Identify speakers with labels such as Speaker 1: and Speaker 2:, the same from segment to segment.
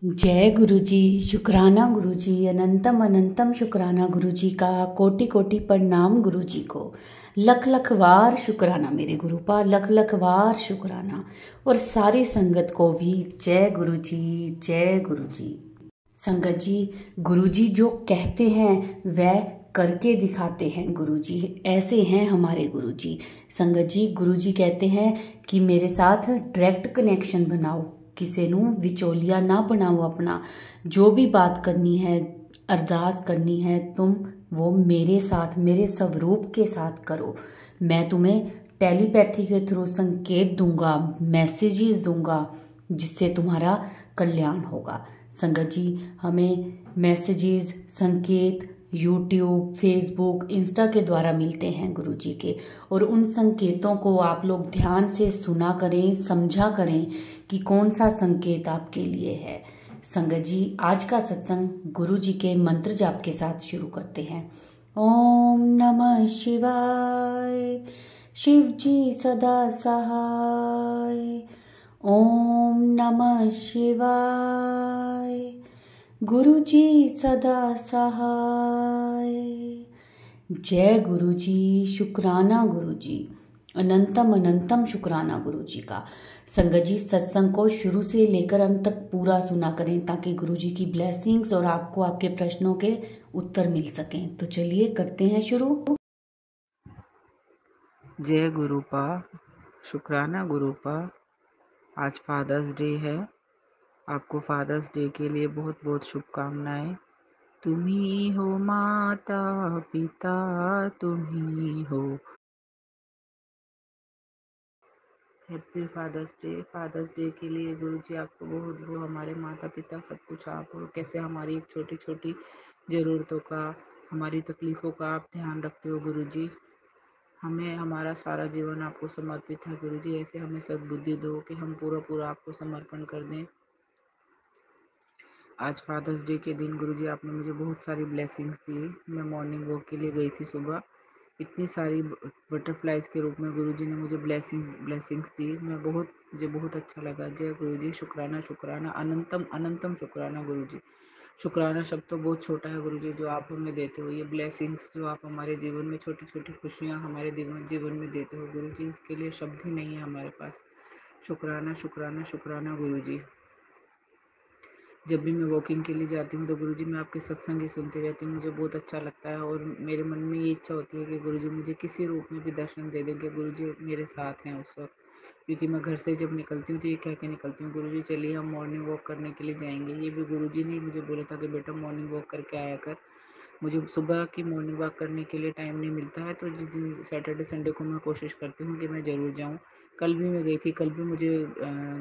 Speaker 1: जय गुरु जी। शुक्राना गुरु जी, अनंतम अनंतम शुक्राना गुरु जी का। कोटि कोटि प्रणाम गुरु जी को। लख लख वार शुक्राना मेरे गुरुपा, लख लख वार शुक्राना। और सारी संगत को भी जय गुरु जी, जय गुरु जी। संगत जी, गुरु जी जो कहते हैं वह करके दिखाते हैं। गुरु जी ऐसे हैं हमारे गुरु जी। संगत जी, गुरु जी कहते हैं कि मेरे साथ डायरेक्ट कनेक्शन बनाओ, किसी ਨੂੰ विचोलिया ना बनाओ अपना। जो भी बात करनी है, अरदास करनी है, तुम वो मेरे साथ, मेरे स्वरूप के साथ करो। मैं तुम्हें टेलीपैथी के थ्रू संकेत दूंगा, मैसेजेस दूंगा, जिससे तुम्हारा कल्याण होगा। संगत जी, हमें मैसेजेस, संकेत यूट्यूब, फेसबुक, इंस्टा के द्वारा मिलते हैं गुरु जी के। और उन संकेतों को आप लोग ध्यान से सुना करें, समझा करें कि कौन सा संकेत आपके लिए है। संगत जी, आज का सत्संग गुरु जी के मंत्र जाप के साथ शुरू करते हैं। ओम नमः शिवाय, शिव जी सदा सहाय। ओम नमः शिवाय, गुरु जी सदा सहाय। जय गुरु जी। शुक्राना गुरु जी, अनंतम अनंतम शुक्राना गुरु जी का। संगत जी, सत्संग को शुरू से लेकर अंत तक पूरा सुना करें ताकि गुरु जी की ब्लेसिंग्स और आपको आपके प्रश्नों के उत्तर मिल सकें। तो चलिए करते हैं शुरू।
Speaker 2: जय गुरुपा, शुक्राना गुरुपा। आज फादर्स डे है। आपको फादर्स डे के लिए बहुत बहुत शुभकामनाएं। तुम ही हो माता पिता, तुम ही हो। Happy father's day. Father's day के लिए गुरु जी आपको बहुत बहुत, हमारे माता पिता सब कुछ आप हो। कैसे हमारी एक छोटी छोटी ज़रूरतों का, हमारी तकलीफ़ों का आप ध्यान रखते हो गुरु जी। हमें हमारा सारा जीवन आपको समर्पित है गुरु जी। ऐसे हमें सद्बुद्धि दो कि हम पूरा पूरा आपको समर्पण कर दें। आज फादर्स डे के दिन गुरुजी आपने मुझे बहुत सारी ब्लेसिंग्स दी। मैं मॉर्निंग वॉक के लिए गई थी सुबह। इतनी सारी बटरफ्लाइज के रूप में गुरुजी ने मुझे ब्लेसिंग्स दी। मुझे बहुत अच्छा लगा। जय गुरुजी। शुक्राना शुक्राना, अनंतम अनंतम शुक्राना गुरुजी। शुक्राना शब्द तो बहुत छोटा है गुरुजी जो आप हमें देते हो। ये ब्लेसिंग्स जो आप हमारे जीवन में, छोटी छोटी खुशियाँ हमारे जीवन में देते हो गुरुजी, इसके लिए शब्द ही नहीं है हमारे पास। शुक्राना शुक्राना शुक्राना गुरुजी। जब भी मैं वॉकिंग के लिए जाती हूँ तो गुरुजी मैं आपके सत्संग ही सुनती रहती हूँ। मुझे बहुत अच्छा लगता है और मेरे मन में ये इच्छा होती है कि गुरुजी मुझे किसी रूप में भी दर्शन दे दें कि गुरुजी मेरे साथ हैं उस वक्त। क्योंकि मैं घर से जब निकलती हूँ तो ये कह के निकलती हूँ, गुरुजी चलिए हम मॉर्निंग वॉक करने के लिए जाएंगे। ये भी गुरुजी ने मुझे बोला था कि बेटा मॉर्निंग वॉक करके आया कर। मुझे सुबह की मॉर्निंग वॉक करने के लिए टाइम नहीं मिलता है, तो जिस दिन सैटरडे संडे को मैं कोशिश करती हूँ कि मैं ज़रूर जाऊँ। कल भी मैं गई थी। कल भी मुझे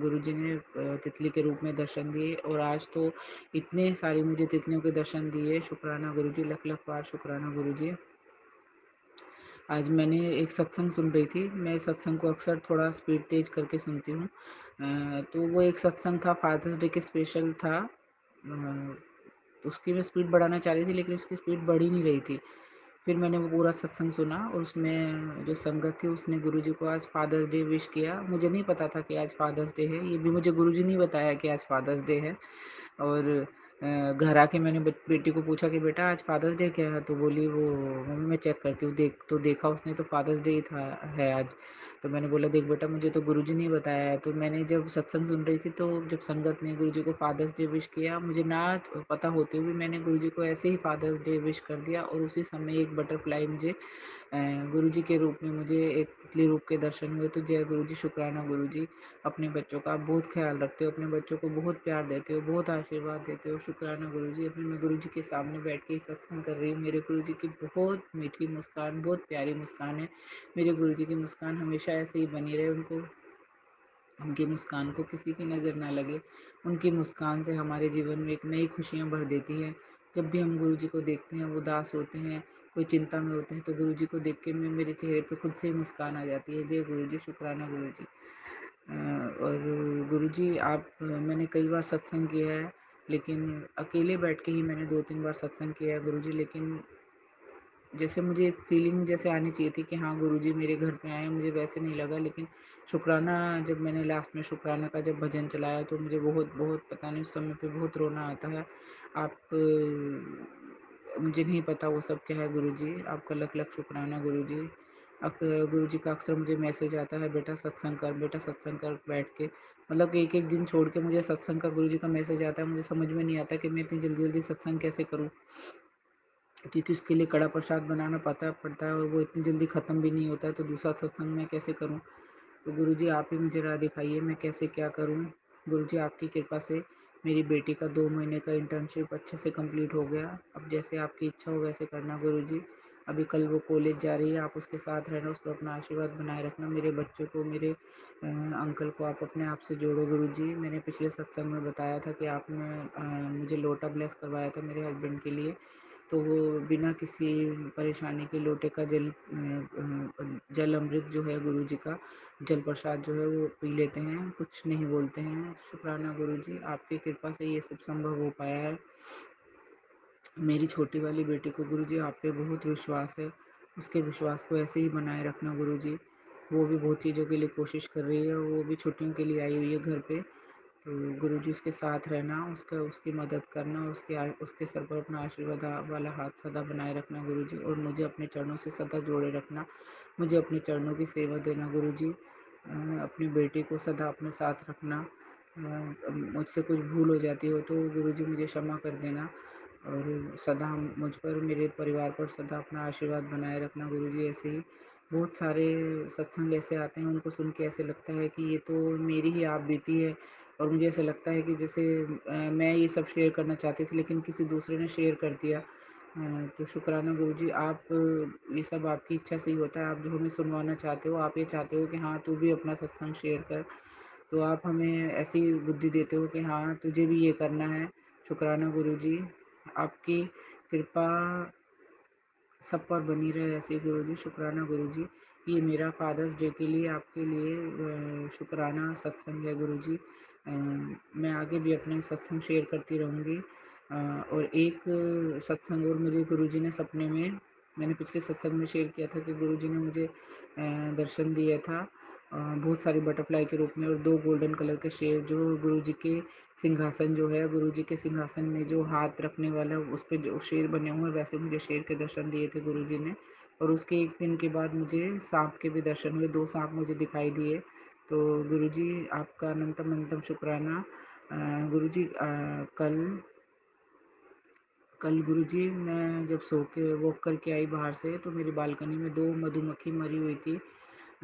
Speaker 2: गुरुजी ने तितली के रूप में दर्शन दिए और आज तो इतने सारे मुझे तितलियों के दर्शन दिए। शुक्राना गुरुजी, लख लख बार शुक्राना गुरुजी। आज मैंने एक सत्संग सुन रही थी। मैं सत्संग को अक्सर थोड़ा स्पीड तेज करके सुनती हूँ। तो वो एक सत्संग था, फादर्स डे के स्पेशल था। उसकी मैं स्पीड बढ़ाना चाह रही थी लेकिन उसकी स्पीड बढ़ ही नहीं रही थी। फिर मैंने वो पूरा सत्संग सुना और उसमें जो संगत थी उसने गुरुजी को आज फादर्स डे विश किया। मुझे नहीं पता था कि आज फादर्स डे है। ये भी मुझे गुरुजी ने बताया कि आज फादर्स डे है। और घर आके मैंने बेटी को पूछा कि बेटा आज फादर्स डे क्या है, तो बोली वो मम्मी मैं चेक करती हूँ। देखा उसने तो फादर्स डे ही था है आज। तो मैंने बोला देख बेटा मुझे तो गुरुजी ने बताया है। तो मैंने जब सत्संग सुन रही थी तो जब संगत ने गुरुजी को फादर्स डे विश किया, मुझे ना पता होते हुए मैंने गुरुजी को ऐसे ही फादर्स डे विश कर दिया और उसी समय एक बटरफ्लाई मुझे गुरुजी के रूप में, मुझे एक तितली रूप के दर्शन हुए। तो जय गुरुजी। शुक्राना गुरुजी। अपने बच्चों का आप बहुत ख्याल रखते हो, अपने बच्चों को बहुत प्यार देते हो, बहुत आशीर्वाद देते हो। शुक्राना गुरुजी। अभी मैं गुरुजी के सामने बैठ के सत्संग कर रही हूँ। मेरे गुरुजी की बहुत मीठी मुस्कान, बहुत प्यारी मुस्कान है। मेरे गुरुजी की मुस्कान हमेशा ऐसे ही बनी रहे। उनकी मुस्कान को किसी की नज़र ना लगे। उनकी मुस्कान से हमारे जीवन में एक नई खुशियाँ भर देती हैं। जब भी हम गुरुजी को देखते हैं, वो उदास होते हैं, कोई चिंता में होते हैं, तो गुरुजी को देख के मेरे चेहरे पे खुद से ही मुस्कान आ जाती है। जय गुरुजी। शुक्राना गुरुजी। और गुरुजी मैंने कई बार सत्संग किया है लेकिन अकेले बैठ के ही मैंने 2-3 बार सत्संग किया है गुरुजी। लेकिन जैसे मुझे एक फीलिंग जैसे आनी चाहिए थी कि हाँ गुरुजी मेरे घर पे आए हैं, मुझे वैसे नहीं लगा। लेकिन शुक्राना, जब मैंने लास्ट में शुक्राना का जब भजन चलाया तो मुझे बहुत बहुत पता नहीं उस समय पे बहुत रोना आता है। आप मुझे नहीं पता वो सब क्या है गुरुजी, आपका लख लख शुक्राना गुरुजी। गुरुजी का अक्सर मुझे मैसेज आता है, बेटा सत्संग कर, बेटा सत्संग कर बैठ के। मतलब कि एक एक दिन छोड़ के मुझे सत्संग का गुरुजी का मैसेज आता है। मुझे समझ में नहीं आता कि मैं इतनी जल्दी जल्दी सत्संग कैसे करूँ, क्योंकि उसके लिए कड़ा प्रसाद बनाना पड़ता है और वो इतनी जल्दी ख़त्म भी नहीं होता है, तो दूसरा सत्संग मैं कैसे करूँ? तो गुरुजी आप ही मुझे राह दिखाइए, मैं कैसे क्या करूँ? गुरुजी आपकी कृपा से मेरी बेटी का 2 महीने का इंटर्नशिप अच्छे से कंप्लीट हो गया। अब जैसे आपकी इच्छा हो वैसे करना गुरुजी। अभी कल वो कॉलेज जा रही है, आप उसके साथ रहना, उस पर अपना आशीर्वाद बनाए रखना। मेरे बच्चों को, मेरे अंकल को आप अपने आप से जोड़ो गुरुजी। मैंने पिछले सत्संग में बताया था कि आपने मुझे लोटा ब्लेस करवाया था मेरे हस्बैंड के लिए। तो वो बिना किसी परेशानी के लोटे का जल अमृत जो है गुरुजी का, जल प्रसाद जो है वो पी लेते हैं, कुछ नहीं बोलते हैं। शुक्राना गुरुजी, आपकी कृपा से ये सब संभव हो पाया है। मेरी छोटी वाली बेटी को गुरुजी आप पे बहुत विश्वास है, उसके विश्वास को ऐसे ही बनाए रखना गुरुजी। वो भी बहुत चीज़ों के लिए कोशिश कर रही है, वो भी छुट्टियों के लिए आई हुई है घर पे। तो गुरुजी उसके साथ रहना, उसकी मदद करना और उसके सर पर अपना आशीर्वाद वाला हाथ सदा बनाए रखना गुरुजी, और मुझे अपने चरणों से सदा जोड़े रखना। मुझे अपने चरणों की सेवा देना गुरुजी। अपनी बेटी को सदा अपने साथ रखना। मुझसे कुछ भूल हो जाती हो तो गुरुजी मुझे क्षमा कर देना, और सदा मुझ पर, मेरे परिवार पर सदा अपना आशीर्वाद बनाए रखना गुरुजी। ऐसे ही बहुत सारे सत्संग ऐसे आते हैं, उनको सुन के ऐसे लगता है कि ये तो मेरी ही आप बीती है, और मुझे ऐसा लगता है कि जैसे मैं ये सब शेयर करना चाहती थी लेकिन किसी दूसरे ने शेयर कर दिया। तो शुक्राना गुरुजी, आप ये सब आपकी इच्छा से ही होता है। आप जो हमें सुनवाना चाहते हो, आप ये चाहते हो कि हाँ तू भी अपना सत्संग शेयर कर, तो आप हमें ऐसी बुद्धि देते हो कि हाँ तुझे भी ये करना है। शुक्राना गुरुजी, आपकी कृपा सब पर बनी रहे ऐसे ही गुरुजी। शुक्राना गुरुजी, ये मेरा फादर्स डे के लिए आपके लिए शुक्राना सत्संग है गुरुजी। मैं आगे भी अपने सत्संग शेयर करती रहूँगी। और एक सत्संग और मुझे गुरुजी ने सपने में, मैंने पिछले सत्संग में शेयर किया था कि गुरुजी ने मुझे दर्शन दिया था बहुत सारी बटरफ्लाई के रूप में, और 2 गोल्डन कलर के शेर जो गुरुजी के सिंहासन जो है, गुरुजी के सिंहासन में जो हाथ रखने वाला उस पे जो शेर बने हुए हैं, वैसे मुझे शेर के दर्शन दिए थे गुरुजी ने। और उसके 1 दिन के बाद मुझे साँप के भी दर्शन हुए, 2 साँप मुझे दिखाई दिए। तो गुरुजी आपका अनंतम अनंतम शुक्राना। गुरुजी कल कल गुरुजी मैं जब सो के वॉक करके आई बाहर से, तो मेरी बालकनी में 2 मधुमक्खी मरी हुई थी।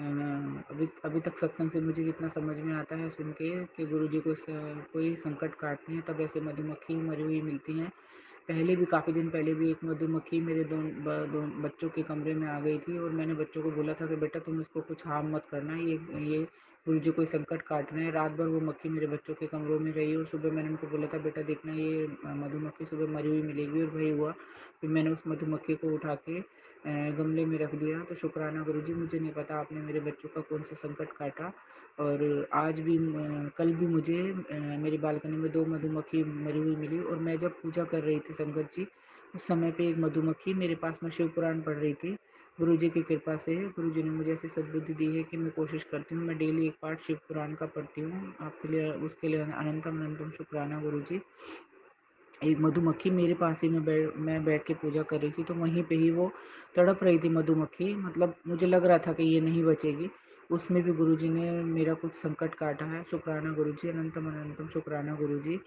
Speaker 2: अभी अभी तक सत्संग से मुझे जितना समझ में आता है सुन के कि गुरुजी कोई संकट काटते हैं तब ऐसे मधुमक्खी मरी हुई मिलती हैं। पहले भी, काफ़ी दिन पहले भी एक मधुमक्खी मेरे दो बच्चों के कमरे में आ गई थी, और मैंने बच्चों को बोला था कि बेटा तुम इसको कुछ हार्म मत करना, ये गुरुजी कोई संकट काट रहे हैं। रात भर वो मक्खी मेरे बच्चों के कमरों में रही, और सुबह मैंने उनको बोला था बेटा देखना ये मधुमक्खी सुबह मरी हुई मिलेगी, और वही हुआ। फिर मैंने उस मधुमक्खी को उठा के गमले में रख दिया। तो शुक्राना गुरुजी, मुझे नहीं पता आपने मेरे बच्चों का कौन सा संकट काटा। और आज भी कल भी मुझे मेरी बालकनी में 2 मधुमक्खी मरी हुई मिली, और मैं जब पूजा कर रही थी संगत जी, उस समय पे एक मधुमक्खी मेरे पास में शिव पुराण पढ़ रही थी। गुरुजी की कृपा से गुरुजी ने मुझे ऐसी सद्बुद्धि दी है कि मैं कोशिश करती हूँ, मैं डेली एक पाठ शिव पुराण का पढ़ती हूँ। आपके लिए, उसके लिए अनंतम अनंतम शुक्राना गुरुजी। एक मधुमक्खी मेरे पास ही मैं बैठ के पूजा कर रही थी, तो वहीं पे ही वो तड़प रही थी मधुमक्खी, मतलब मुझे लग रहा था कि ये नहीं बचेगी। उसमें भी गुरुजी ने मेरा कुछ संकट काटा है। शुक्राना गुरुजी, अनंतम अनंतम शुक्राना गुरुजी।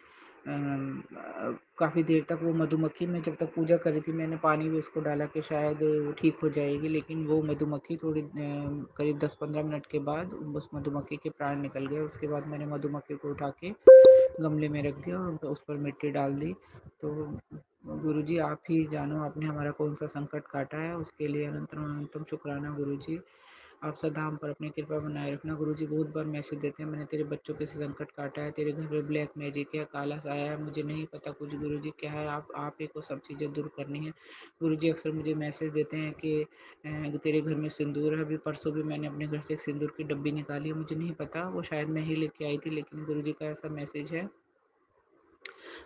Speaker 2: काफ़ी देर तक वो मधुमक्खी, मैं जब तक पूजा कर रही थी मैंने पानी भी उसको डाला कि शायद वो ठीक हो जाएगी, लेकिन वो मधुमक्खी थोड़ी करीब 10-15 मिनट के बाद उस मधुमक्खी के प्राण निकल गए। उसके बाद मैंने मधुमक्खी को उठा के गमले में रख दिया और उस पर मिट्टी डाल दी। तो गुरुजी आप ही जानो आपने हमारा कौन सा संकट काटा है, उसके लिए अनंतम अनंतम शुक्राना गुरुजी। आप सदा हम पर अपनी कृपा बनाए रखना गुरुजी। बहुत बार मैसेज देते हैं मैंने तेरे बच्चों के से संकट काटा है, तेरे घर में ब्लैक मैजिक है, काला साया है, मुझे नहीं पता कुछ गुरुजी क्या है, आप ही को सब चीज़ें दूर करनी है गुरुजी। अक्सर मुझे मैसेज देते हैं कि तेरे घर में सिंदूर है। अभी परसों भी मैंने अपने घर से एक सिंदूर की डब्बी निकाली है, मुझे नहीं पता वो शायद मैं ही लेके आई थी, लेकिन गुरुजी का ऐसा मैसेज है।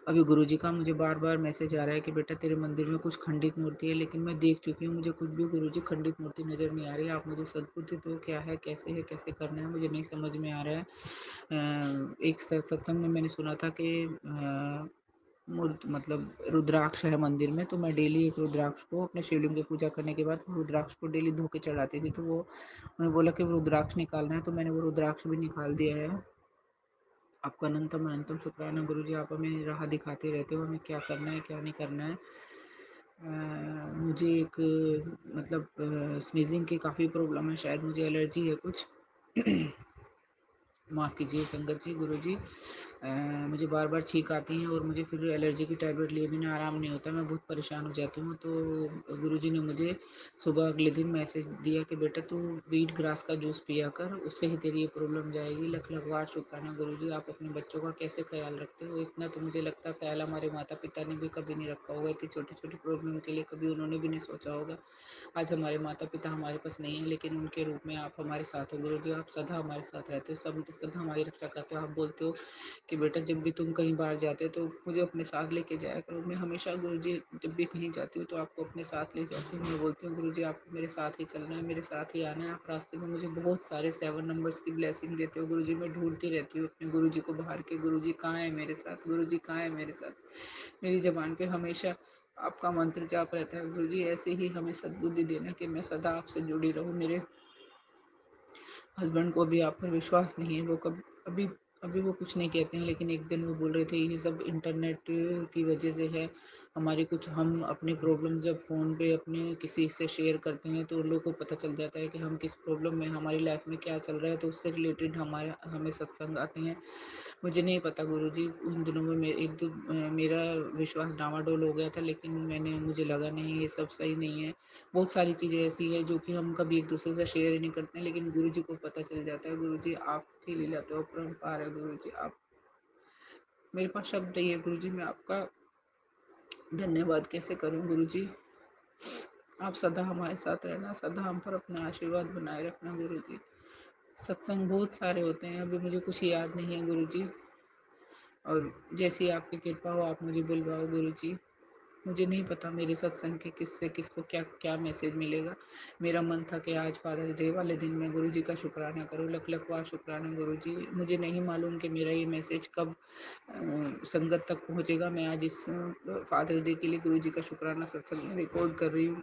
Speaker 2: अभी गुरुजी का मुझे बार बार मैसेज आ रहा है कि बेटा तेरे मंदिर में कुछ खंडित मूर्ति है, लेकिन मैं देख चुकी हूँ, मुझे कुछ भी गुरुजी खंडित मूर्ति नज़र नहीं आ रही है। आप मुझे सद्बुद्धि दो, क्या है, कैसे करना है, मुझे नहीं समझ में आ रहा है। एक सत्संग में मैंने सुना था कि मतलब रुद्राक्ष है मंदिर में, तो मैं डेली एक रुद्राक्ष को अपने शिवलिंग की पूजा करने के बाद रुद्राक्ष को डेली धो के चढ़ाती थी। तो वो उन्होंने बोला कि रुद्राक्ष निकालना है, तो मैंने वो रुद्राक्ष भी निकाल दिया है। आपका अनंतम अनंतम शुक्राना गुरुजी, आप हमें राह दिखाते रहते हो, हमें क्या करना है क्या नहीं करना है। मुझे एक मतलब स्नीजिंग की काफ़ी प्रॉब्लम है, शायद मुझे एलर्जी है कुछ। माफ़ कीजिए संगत जी, गुरुजी। मुझे बार बार छींक आती हैं और मुझे फिर एलर्जी की टैबलेट लिए बिना आराम नहीं होता, मैं बहुत परेशान हो जाती हूँ। तो गुरुजी ने मुझे सुबह अगले दिन मैसेज दिया कि बेटा तू वीट ग्रास का जूस पिया कर, उससे ही तेरी ये प्रॉब्लम जाएगी। लख लख बार शुक्राना गुरुजी, आप अपने बच्चों का कैसे ख्याल रखते हो। इतना तो मुझे लगता है ख्याल हमारे माता पिता ने भी कभी नहीं रखा होगा, इतनी छोटी छोटी प्रॉब्लम के लिए कभी उन्होंने भी नहीं सोचा होगा। आज हमारे माता पिता हमारे पास नहीं है, लेकिन उनके रूप में आप हमारे साथ हो गुरुजी, आप सदा हमारे साथ रहते हो, सब सदा हमारी रक्षा करते हो। आप बोलते हो कि बेटा जब भी तुम कहीं बाहर जाते हो तो मुझे अपने साथ लेके जाया करो। मैं हमेशा गुरुजी जब भी कहीं जाती हूँ तो आपको अपने साथ ले जाती हूँ। मैं बोलती हूँ गुरुजी आपको मेरे साथ ही चलना है, मेरे साथ ही आना है। आप रास्ते में मुझे बहुत सारे 7 नंबर्स की ब्लेसिंग देते हो गुरुजी, मैं ढूंढती रहती हूँ अपने गुरुजी को बाहर के, गुरुजी कहाँ है मेरे साथ, गुरुजी कहाँ है मेरे साथ। मेरी ज़बान पे हमेशा आपका मंत्र जाप रहता है गुरुजी। ऐसे ही हमें सद्बुद्धि देना कि मैं सदा आपसे जुड़ी रहूँ। मेरे हस्बैंड को भी आप पर विश्वास नहीं है, वो कब अभी अभी वो कुछ नहीं कहते हैं, लेकिन एक दिन वो बोल रहे थे ये सब इंटरनेट की वजह से है। हमारी कुछ हम अपनी प्रॉब्लम जब फ़ोन पे अपने किसी से शेयर करते हैं तो उन लोगों को पता चल जाता है कि हम किस प्रॉब्लम में, हमारी लाइफ में क्या चल रहा है, तो उससे रिलेटेड हमारे हमें सत्संग आते हैं। मुझे नहीं पता गुरुजी, उन दिनों में मेरा विश्वास डामाडोल हो गया था, लेकिन मुझे लगा नहीं ये सब सही नहीं है। बहुत सारी चीज़ें ऐसी है जो कि हम कभी एक दूसरे से शेयर ही नहीं करते हैं, लेकिन गुरुजी को पता चल जाता है। गुरुजी आपकी लीला तो अपरंपार है गुरुजी, आप मेरे पास शब्द नहीं है गुरुजी, मैं आपका धन्यवाद कैसे करूं गुरुजी। आप सदा हमारे साथ रहना, सदा हम पर अपना आशीर्वाद बनाए रखना गुरुजी। सत्संग बहुत सारे होते हैं, अभी मुझे कुछ याद नहीं है गुरुजी, और जैसी आपकी कृपा हो आप मुझे बुलवाओ गुरुजी। मुझे नहीं पता मेरे सत्संग के किससे किसको क्या क्या मैसेज मिलेगा। मेरा मन था कि आज फादर्स डे वाले दिन मैं गुरुजी का शुक्राना करूं, लख लख बार शुक्राना गुरुजी। मुझे नहीं मालूम कि मेरा ये मैसेज कब संगत तक पहुंचेगा। मैं आज इस फादर्स डे के लिए गुरुजी का शुक्राना सत्संग में रिकॉर्ड कर रही हूँ।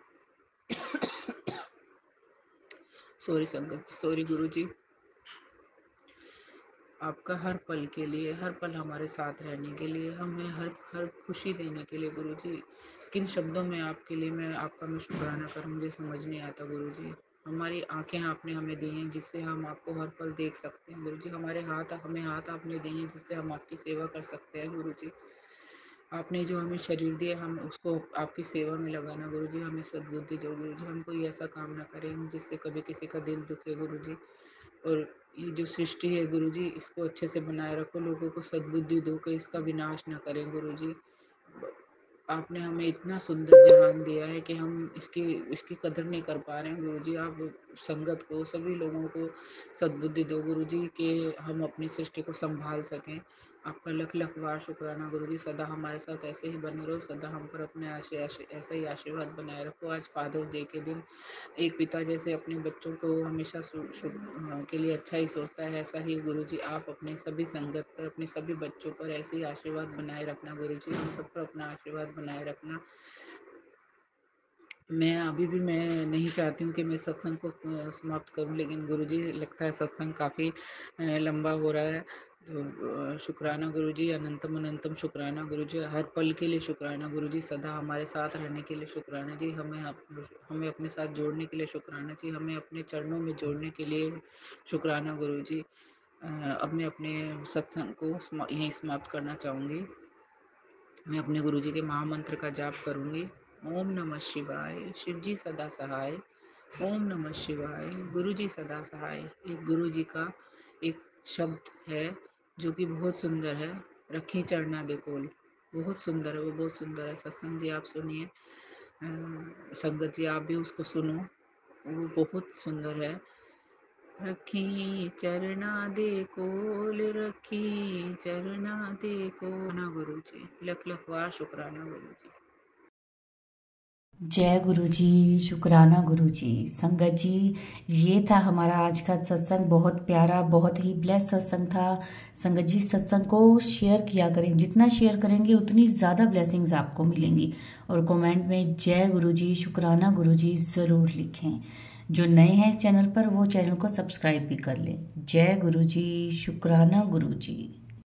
Speaker 2: सॉरी संगत, सॉरी गुरुजी। आपका हर पल के लिए, हर पल हमारे साथ रहने के लिए, हमें हर हर खुशी देने के लिए गुरुजी, किन शब्दों में आपके लिए मैं शुक्राना करूं, मुझे समझ नहीं आता गुरुजी। हमारी आंखें आपने हमें दी हैं जिससे हम आपको हर पल देख सकते हैं गुरुजी। हमारे हाथ हमें हाथ आपने दिए हैं जिससे हम आपकी सेवा कर सकते हैं गुरुजी। आपने जो हमें शरीर दिया हम उसको आपकी सेवा में लगाना गुरुजी। हमें सद्बुद्धि दो गुरुजी, हम कोई ऐसा काम ना करें जिससे कभी किसी का दिल दुखे गुरुजी। और ये जो सृष्टि है गुरुजी इसको अच्छे से बनाए रखो, लोगों को सद्बुद्धि दो कि इसका विनाश ना करें गुरुजी। आपने हमें इतना सुंदर जहान दिया है कि हम इसकी इसकी कदर नहीं कर पा रहे हैं गुरुजी। आप संगत को, सभी लोगों को सद्बुद्धि दो गुरुजी कि हम अपनी सृष्टि को संभाल सकें। आपका लख लख बार शुक्राना गुरुजी, सदा हमारे साथ ऐसे ही बने रहो, सदा हम पर अपने ऐसा ही आशीर्वाद बनाए रखो। आज फादर्स डे के दिन एक पिता जैसे अपने बच्चों को हमेशा के लिए अच्छा ही सोचता है, ऐसा ही गुरुजी आप अपने सभी संगत पर, अपने सभी बच्चों पर ऐसे ही आशीर्वाद बनाए रखना गुरुजी। हम सब पर अपना आशीर्वाद बनाए रखना। मैं नहीं चाहती हूँ कि मैं सत्संग को समाप्त करूँ, लेकिन गुरुजी लगता है सत्संग काफ़ी लंबा हो रहा है। तो शुक्राना गुरुजी, अनंतम अनंतम शुक्राना गुरुजी, हर पल के लिए शुक्राना गुरुजी, सदा हमारे साथ रहने के लिए शुक्राना जी, हमें अपने साथ जोड़ने के लिए शुक्राना जी, हमें अपने चरणों में जोड़ने के लिए शुक्राना गुरुजी। अब मैं अपने सत्संग को यहीं समाप्त करना चाहूँगी। मैं अपने गुरुजी के महामंत्र का जाप करूँगी। ओम नमः शिवाय, शिव जी सदा सहाय। ओम नमः शिवाय, गुरु जी सदा सहाय। एक गुरु जी का एक शब्द है जो कि बहुत सुंदर है, रखी चढ़ना दे कोल। बहुत सुंदर है, वो बहुत सुंदर है। सत्संग जी आप सुनिए, संगत जी आप भी उसको सुनो, वो बहुत सुंदर है। रखी चरना दे कोल, रखी चरना दे कोल। ना गुरु जी, लख लख वार शुक्राना गुरु जी।
Speaker 1: जय गुरु जी, शुक्राना गुरु जी। संगत जी, ये था हमारा आज का सत्संग। बहुत प्यारा, बहुत ही ब्लेस सत्संग था। संगत जी, सत्संग को शेयर किया करें। जितना शेयर करेंगे उतनी ज़्यादा ब्लेसिंग्स आपको मिलेंगी। और कमेंट में जय गुरु जी, शुक्राना गुरु जी ज़रूर लिखें। जो नए हैं इस चैनल पर वो चैनल को सब्सक्राइब भी कर लें। जय गुरु जी, शुक्राना गुरु जी।